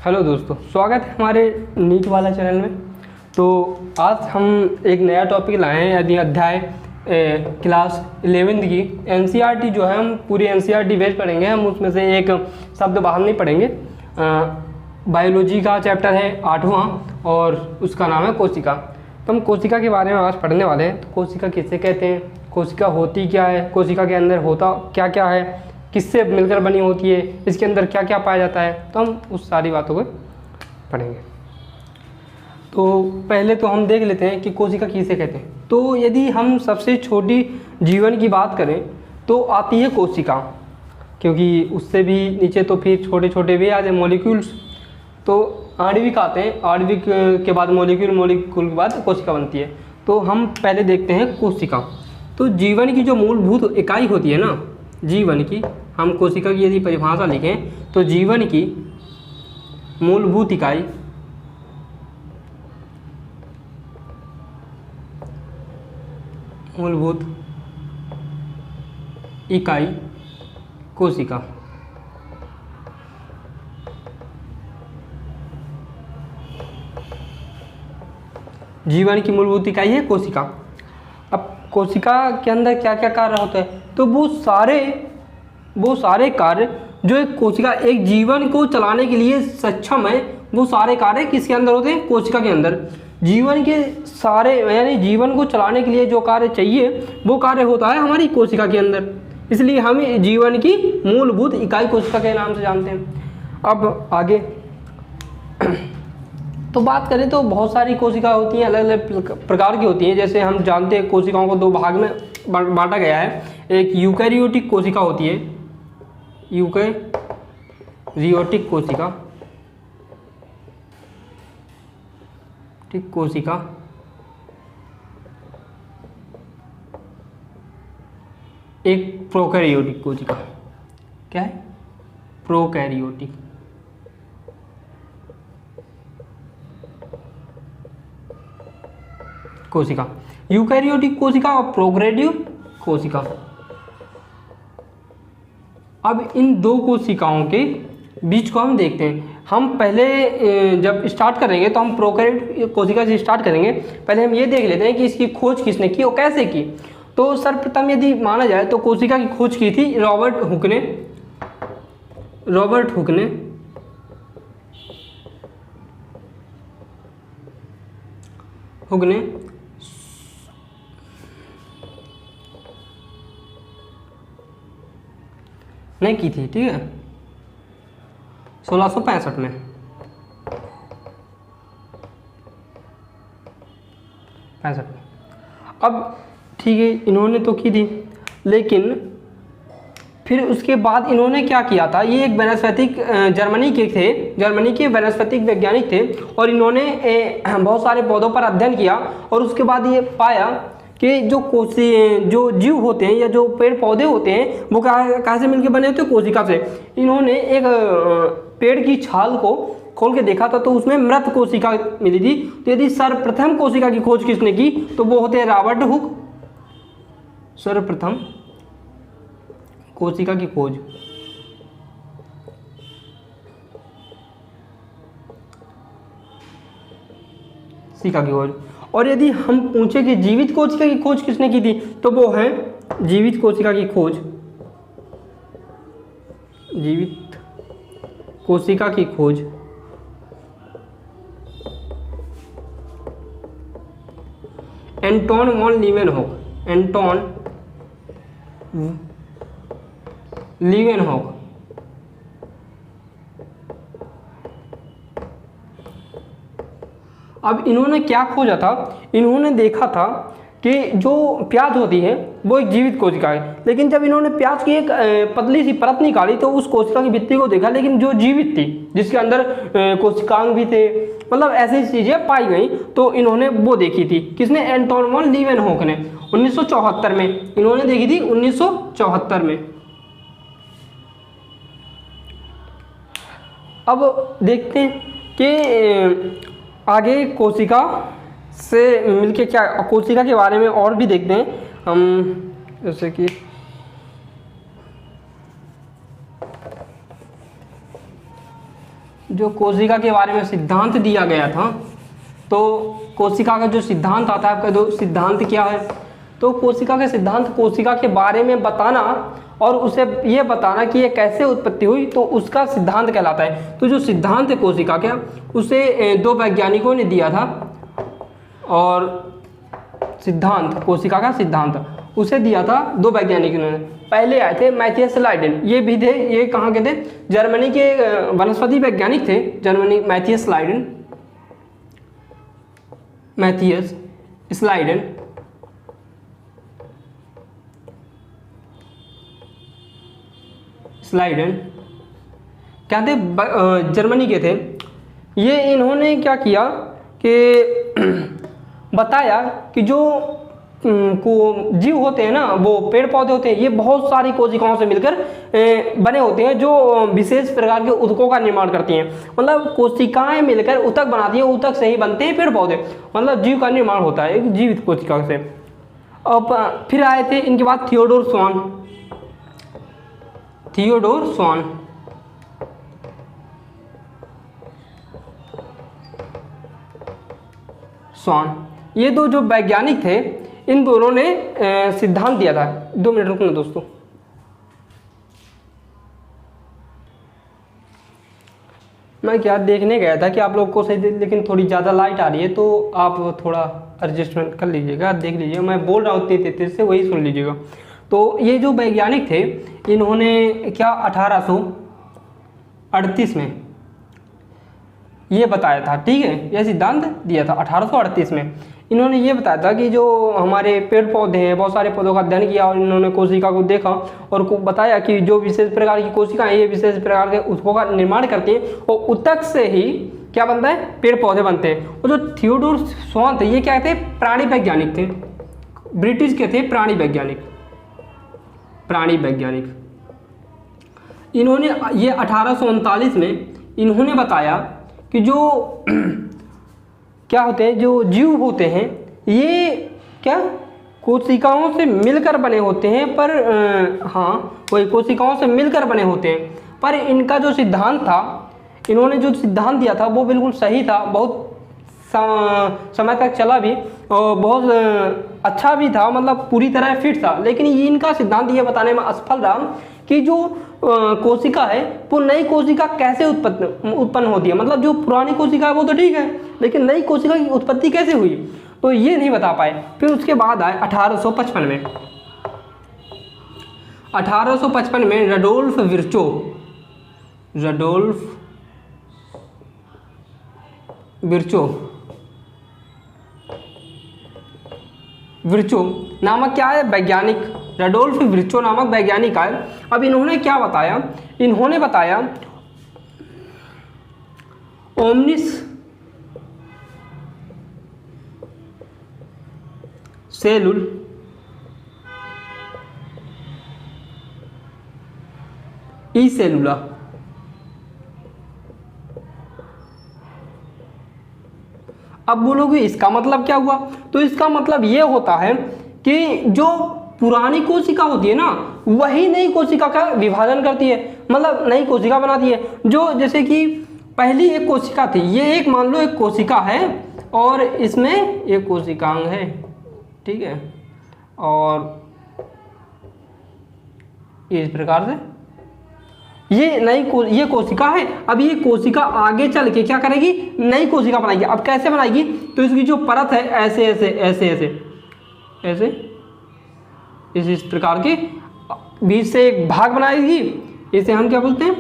Hello दोस्तों, स्वागत है हमारे नीट वाला चैनल में। तो आज हम एक नया टॉपिक लाए हैं, यदि अध्याय क्लास 11वीं की एनसीईआरटी जो है, हम पूरी एनसीईआरटी बेस पढ़ेंगे। हम उसमें से एक शब्द बाहर नहीं पढ़ेंगे। बायोलॉजी का चैप्टर है 8वां और उसका नाम है कोशिका। तो हम कोशिका के बारे में आज पढ़ने वाले हैं। तो कोशिका किसे कहते हैं, कोशिका होती क्या है, कोशिका के अंदर होता क्या क्या है, किससे मिलकर बनी होती है, इसके अंदर क्या क्या पाया जाता है, तो हम उस सारी बातों को पढ़ेंगे। तो पहले तो हम देख लेते हैं कि कोशिका किसे कहते हैं। तो यदि हम सबसे छोटी जीवन की बात करें तो आती है कोशिका, क्योंकि उससे भी नीचे तो फिर छोटे छोटे भी आ जाए मॉलिक्यूल्स। तो आणविक आते हैं, आणविक के बाद मॉलिक्यूल, मॉलिक्यूल के बाद कोशिका बनती है। तो हम पहले देखते हैं कोशिका। तो जीवन की जो मूलभूत इकाई होती है ना, जीवन की, हम कोशिका की यदि परिभाषा लिखें तो जीवन की मूलभूत इकाई कोशिका। जीवन की मूलभूत इकाई है कोशिका। अब कोशिका के अंदर क्या क्या कार्य होते हैं, तो वो सारे कार्य जो एक कोशिका एक जीवन को चलाने के लिए सक्षम है, वो सारे कार्य किसके अंदर होते हैं, कोशिका के अंदर। जीवन के सारे, यानी जीवन को चलाने के लिए जो कार्य चाहिए वो कार्य होता है हमारी कोशिका के अंदर। इसलिए हम जीवन की मूलभूत इकाई कोशिका के नाम से जानते हैं। अब आगे तो बात करें तो बहुत सारी कोशिका होती हैं, अलग अलग प्रकार की होती हैं। जैसे हम जानते हैं कोशिकाओं को दो भाग में बांटा गया है। एक यूकैरियोटिक कोशिका होती है, यूकैरियोटिक कोशिका, एक प्रोकैरियोटिक कोशिका। क्या है? प्रोकैरियोटिक कोशिका, यूकैरियोटिक कोशिका और प्रोकैरियोटिक कोशिका। अब इन दो कोशिकाओं के बीच को हम देखते हैं। हम पहले जब स्टार्ट करेंगे तो हम प्रोकैरियोटिक कोशिका से स्टार्ट करेंगे। पहले हम ये देख लेते हैं कि इसकी खोज किसने की और कैसे की। तो सर्वप्रथम यदि माना जाए तो कोशिका की खोज की थी रॉबर्ट हुक ने। नहीं की थी, ठीक है, 1665 में। अब ठीक है, इन्होंने तो की थी, लेकिन फिर उसके बाद इन्होंने क्या किया था, ये एक वनस्पतिक जर्मनी के वनस्पतिक वैज्ञानिक थे और इन्होंने बहुत सारे पौधों पर अध्ययन किया और उसके बाद ये पाया कि जो जीव होते हैं या जो पेड़ पौधे होते हैं वो कहाँ से मिलकर बने होते हैं, कोशिका से। इन्होंने एक पेड़ की छाल को खोल के देखा था तो उसमें मृत कोशिका मिली थी। तो यदि सर्वप्रथम कोशिका की खोज किसने की तो वो होते हैं रॉबर्ट हुक। सर्वप्रथम कोशिका की खोज और यदि हम पूछे कि जीवित कोशिका की खोज किसने की थी तो वो है जीवित कोशिका की खोज एंटोन वॉन लीवेनहॉक। अब इन्होंने क्या खोजा था, इन्होंने देखा था कि जो प्याज होती है वो एक जीवित कोशिका है, लेकिन जब इन्होंने प्याज की एक पतली सी परत निकाली तो उस कोशिका की भित्ति को देखा, लेकिन जो जीवित थी जिसके अंदर कोशिकांग भी थे, मतलब ऐसी चीजें पाई गई, तो इन्होंने वो देखी थी। किसने? एंटोन वॉन लीवेनहॉक ने 1974 में इन्होंने देखी थी, 1974 में। अब देखते हैं कि आगे कोशिका से मिलके क्या, कोशिका के बारे में और भी देखते हैं हम। जैसे कि जो कोशिका के बारे में सिद्धांत दिया गया था, तो कोशिका का जो सिद्धांत आता है आपका, दो सिद्धांत क्या है, तो कोशिका का सिद्धांत कोशिका के बारे में बताना और उसे ये बताना कि ये कैसे उत्पत्ति हुई, तो उसका सिद्धांत कहलाता है। तो जो सिद्धांत है कोशिका का, उसे दो वैज्ञानिकों ने दिया था, और सिद्धांत कोशिका का सिद्धांत उसे दिया था दो वैज्ञानिकों ने। पहले आए थे मैथियस लाइडेन, ये भी थे, ये कहाँ के थे, जर्मनी के वनस्पति वैज्ञानिक थे, Germany, Matthias Leiden, Matthias Schleiden. Schleiden क्या थे, जर्मनी के थे। ये इन्होंने क्या किया कि बताया कि जो को जीव होते हैं ना, वो पेड़ पौधे होते हैं, ये बहुत सारी कोशिकाओं से मिलकर बने होते हैं, जो विशेष प्रकार के ऊतकों का निर्माण करती हैं। मतलब कोशिकाएं मिलकर ऊतक बनाती हैं, ऊतक से ही बनते हैं पेड़ पौधे, मतलब जीव का निर्माण होता है एक जीवित कोशिका से। अब फिर आए थे इनके बाद थियोडोर स्वान, थियोडोर स्वान, स्वान, ये दो जो वैज्ञानिक थे, इन दोनों ने सिद्धांत दिया था। 2 मिनट रुकना दोस्तों। मैं क्या देखने गया था कि आप लोग को सही, लेकिन थोड़ी ज़्यादा लाइट आ रही है, तो आप थोड़ा एडजस्टमेंट कर लीजिएगा, देख लीजिएगा। मैं बोल रहा हूँ तेज से, वही सुन लीजिएगा। तो ये जो वैज्ञानिक थे, इन्होंने क्या 1838 में ये बताया था, ठीक है, यह सिद्धांत दिया था 1838 में। इन्होंने ये बताया था कि जो हमारे पेड़ पौधे हैं, बहुत सारे पौधों का अध्ययन किया और इन्होंने कोशिका को देखा और को बताया कि जो विशेष प्रकार की कोशिकाएं, ये विशेष प्रकार के ऊतकों का निर्माण करती हैं और ऊतक से ही क्या बनता है, पेड़ पौधे बनते हैं। और जो थियोडोर स्वान थे, ये क्या थे, प्राणी वैज्ञानिक थे, ब्रिटिश के थे, प्राणी वैज्ञानिक, प्राणी वैज्ञानिक। इन्होंने ये 1839 में इन्होंने बताया कि जो क्या होते हैं, जो जीव होते हैं, ये क्या कोशिकाओं से मिलकर बने होते हैं, पर हाँ वही कोशिकाओं से मिलकर बने होते हैं, पर इनका जो सिद्धांत था, इन्होंने जो सिद्धांत दिया था वो बिल्कुल सही था, बहुत समय तक चला भी और बहुत अच्छा भी था, मतलब पूरी तरह फिट था। लेकिन ये इनका सिद्धांत ये बताने में असफल रहा कि जो कोशिका है वो नई कोशिका कैसे उत्पन्न होती है, मतलब जो पुरानी कोशिका है वो तो ठीक है, लेकिन नई कोशिका की उत्पत्ति कैसे हुई, तो ये नहीं बता पाए। फिर उसके बाद आए 1855 में, 1855 में Rudolf Virchow, Rudolf Virchow, Virchow नामक क्या है, वैज्ञानिक, रडोल्फ विर्चो नामक वैज्ञानिक आए। अब इन्होंने क्या बताया, इन्होंने बताया ओमनिस सेलुल ई सेलुला, अब बोलोगे इसका मतलब क्या हुआ, तो इसका मतलब ये होता है कि जो पुरानी कोशिका होती है ना, वही नई कोशिका का विभाजन करती है, मतलब नई कोशिका बनाती है। जो जैसे कि पहली एक कोशिका थी, ये एक मान लो एक कोशिका है और इसमें एक कोशिकांग है, ठीक है, और इस प्रकार से ये ये कोशिका है। अब ये कोशिका आगे चल के क्या करेगी, नई कोशिका बनाएगी। अब कैसे बनाएगी, तो इसकी जो परत है ऐसे ऐसे ऐसे ऐसे ऐसे इस प्रकार के बीच से एक भाग बनाएगी, इसे हम क्या बोलते हैं,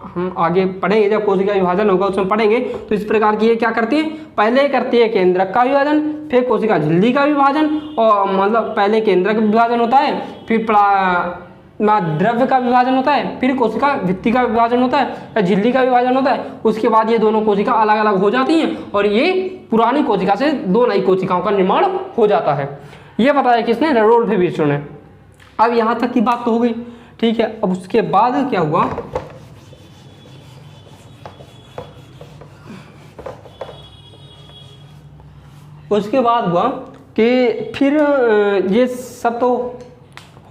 हम आगे पढ़ेंगे जब कोशिका विभाजन होगा उसमें पढ़ेंगे। तो इस प्रकार की ये क्या करती है, पहले करती है केंद्रक का विभाजन, फिर कोशिका झिल्ली का विभाजन, और मतलब पहले केंद्रक विभाजन होता है, फिर द्रव्य का विभाजन होता है, फिर कोशिका भित्ति का विभाजन होता है या झिल्ली का विभाजन होता है। उसके बाद ये दोनों कोशिका अलग अलग हो जाती हैं और ये पुरानी कोशिका से दो नई कोशिकाओं का निर्माण हो जाता है। ये बताया किसने, रडोल्फ विर्चो ने। अब यहाँ तक की बात तो हो गई, ठीक है। अब उसके बाद क्या हुआ, उसके बाद हुआ कि फिर ये सब तो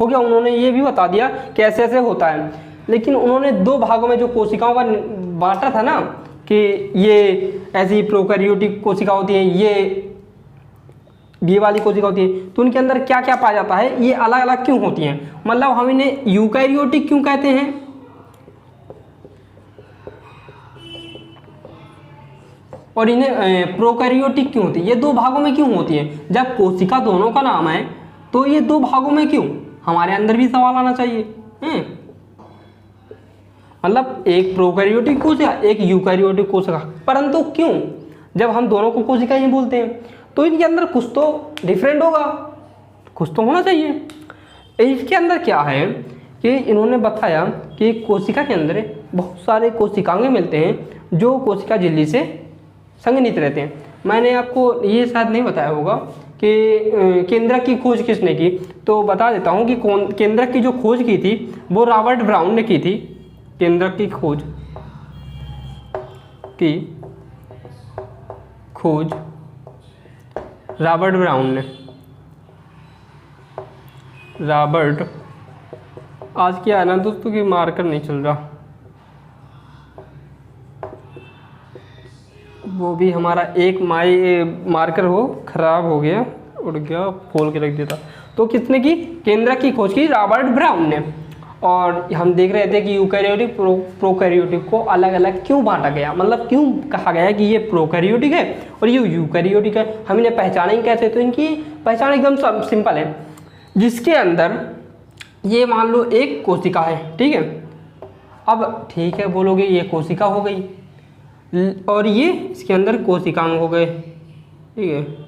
हो गया, उन्होंने ये भी बता दिया कैसे ऐसे होता है। लेकिन उन्होंने दो भागों में जो कोशिकाओं का बांटा था ना, कि ये ऐसी प्रोकैरियोटिक कोशिका होती है, ये वाली कोशिका होती है, तो उनके अंदर क्या क्या पाया जाता है, ये अलग अलग क्यों होती हैं, मतलब हम इन्हें यूकैरियोटिक क्यों कहते हैं, और इन्हें प्रोकैरियोटिक क्यों होती है, ये दो भागों में क्यों होती है। जब कोशिका दोनों का नाम है तो ये दो भागों में क्यों, हमारे अंदर भी सवाल आना चाहिए। मतलब एक प्रोकैरियोटिक कोशिका, एक यूकैरियोटिक कोशिका, परंतु क्यों, जब हम दोनों को कोशिका ही बोलते हैं तो इनके अंदर कुछ तो डिफरेंट होगा, कुछ तो होना चाहिए। इसके अंदर क्या है कि इन्होंने बताया कि कोशिका के अंदर बहुत सारे कोशिकांग मिलते हैं जो कोशिका झिल्ली से संघनित रहते हैं। मैंने आपको ये शायद नहीं बताया होगा कि केंद्रक की खोज किसने की, तो बता देता हूँ कि केंद्रक की जो खोज की थी वो रॉबर्ट ब्राउन ने की थी। केंद्रक की खोज रॉबर्ट ब्राउन ने। रॉबर्ट, आज क्या है ना दोस्तों कि मार्कर नहीं चल रहा, वो भी हमारा एक मार्कर हो खराब हो गया, उड़ गया, खोल के रख देता। तो किसने की, केंद्रक की खोज की रॉबर्ट ब्राउन ने। और हम देख रहे थे कि यूकैरियोटिक प्रोकैरियोटिक को अलग अलग क्यों बांटा गया, मतलब क्यों कहा गया कि ये प्रोकैरियोटिक है और ये यूकैरियोटिक है, हम इन्हें पहचानेंगे कैसे। तो इनकी पहचान एकदम सिंपल है, जिसके अंदर ये मान लो एक कोशिका है, ठीक है, अब ठीक है बोलोगे ये कोशिका हो गई और ये इसके अंदर कोशिकांग हो गए, ठीक है।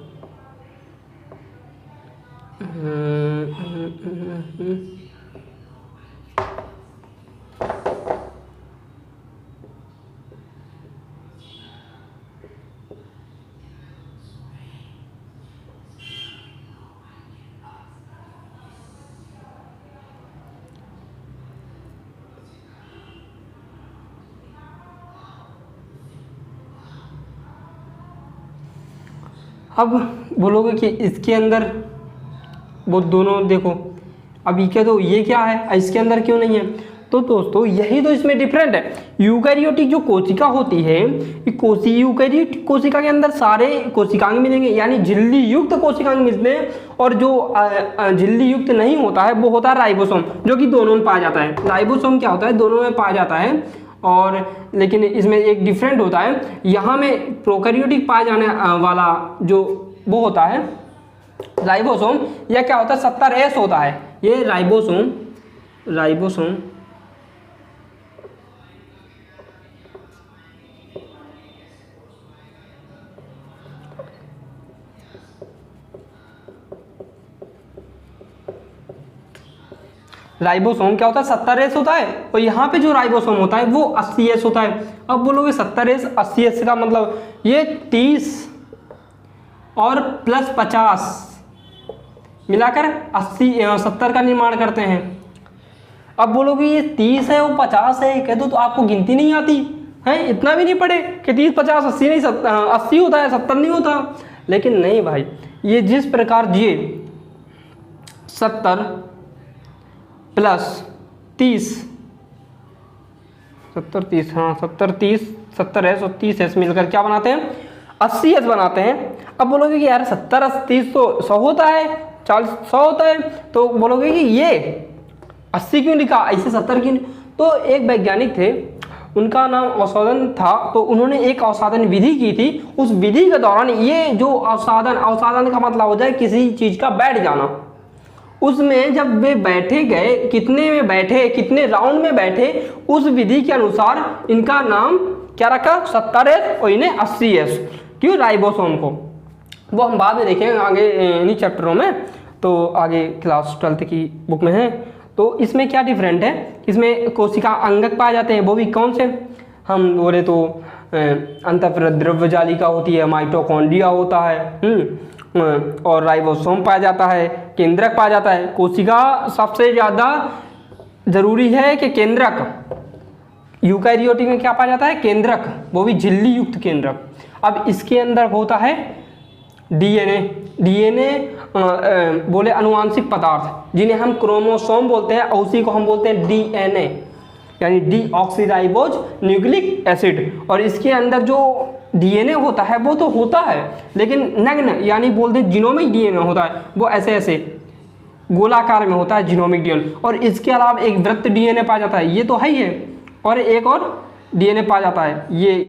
अब बोलोगे कि इसके अंदर वो दोनों देखो, अब ये तो ये क्या है, इसके अंदर क्यों नहीं है। तो दोस्तों यही तो इसमें डिफरेंट है। यूकैरियोटिक जो कोशिका होती है, यूकैरियोटिक कोशिका के अंदर सारे कोशिकांग मिलेंगे, यानी झिल्ली युक्त कोशिकांग मिलते हैं, और जो झिल्ली युक्त नहीं होता है वो होता है राइबोसोम, जो कि दोनों में पाया जाता है। राइबोसोम क्या होता है, दोनों में पाया जाता है, और लेकिन इसमें एक डिफरेंट होता है, यहाँ में प्रोकैरियोटिक पाया जाने वाला जो वो होता है राइबोसोम, या क्या होता है 70S होता है ये राइबोसोम। राइबोसोम क्या होता है 70S होता है, और यहाँ पे जो राइबोसोम होता है वो 80S होता है। अब बोलोगे 70S 80S का मतलब ये 30 और प्लस 50 मिलाकर 70 का निर्माण करते हैं। अब बोलोगे ये 30 है वो 50 है, कह दो तो आपको गिनती नहीं आती है, इतना भी नहीं पढ़े कि 30 50 80 नहीं 80 होता है 70 नहीं होता। लेकिन नहीं भाई, ये जिस प्रकार ये 70 प्लस 30 70 30 हाँ 70 30 70S और 30S मिलकर क्या बनाते हैं 80S बनाते हैं। अब बोलोगे कि यार 70 30 तो 100 होता है, 40 100 होता है, तो बोलोगे कि ये 80 क्यों लिखा, ऐसे 70 क्यों। तो एक वैज्ञानिक थे, उनका नाम औसादन था, तो उन्होंने एक औसादन विधि की थी। उस विधि के दौरान ये जो औसादन का मतलब हो जाए किसी चीज़ का बैठ जाना, उसमें जब वे बैठे गए, कितने में बैठे, कितने राउंड में बैठे, उस विधि के अनुसार इनका नाम क्या रखा 70S और इन्हें 80S, क्यों राइबोसोम को। वो हम बाद में देखेंगे आगे इन्हीं चैप्टरों में, तो आगे क्लास 12th की बुक में है। तो इसमें क्या डिफरेंट है, इसमें कोशिका अंगक पाए जाते हैं, वो भी कौन से, हम बोले तो अंतःद्रव्य जालिका होती है, माइटोकॉन्ड्रिया होता है, और राइबोसोम पाया जाता है, केंद्रक पाया जाता है। कोशिका सबसे ज़्यादा जरूरी है कि केंद्रक, यूकैरियोटिक में क्या पाया जाता है केंद्रक, वो भी झिल्ली युक्त केंद्रक। अब इसके अंदर होता है डीएनए बोले अनुवांशिक पदार्थ, जिन्हें हम क्रोमोसोम बोलते हैं, और उसी को हम बोलते हैं डीएनए। यानी डीऑक्सीराइबोज न्यूक्लिक एसिड। और इसके अंदर जो डीएनए होता है वो तो होता है, लेकिन नग्न यानी बोलते हैं जीनोमिक डीएनए होता है, वो ऐसे ऐसे गोलाकार में होता है जीनोमिक डीएनए। और इसके अलावा एक वृत्त डीएनए पाया जाता है, ये तो है ही है, और एक और डीएनए पाया जाता है, ये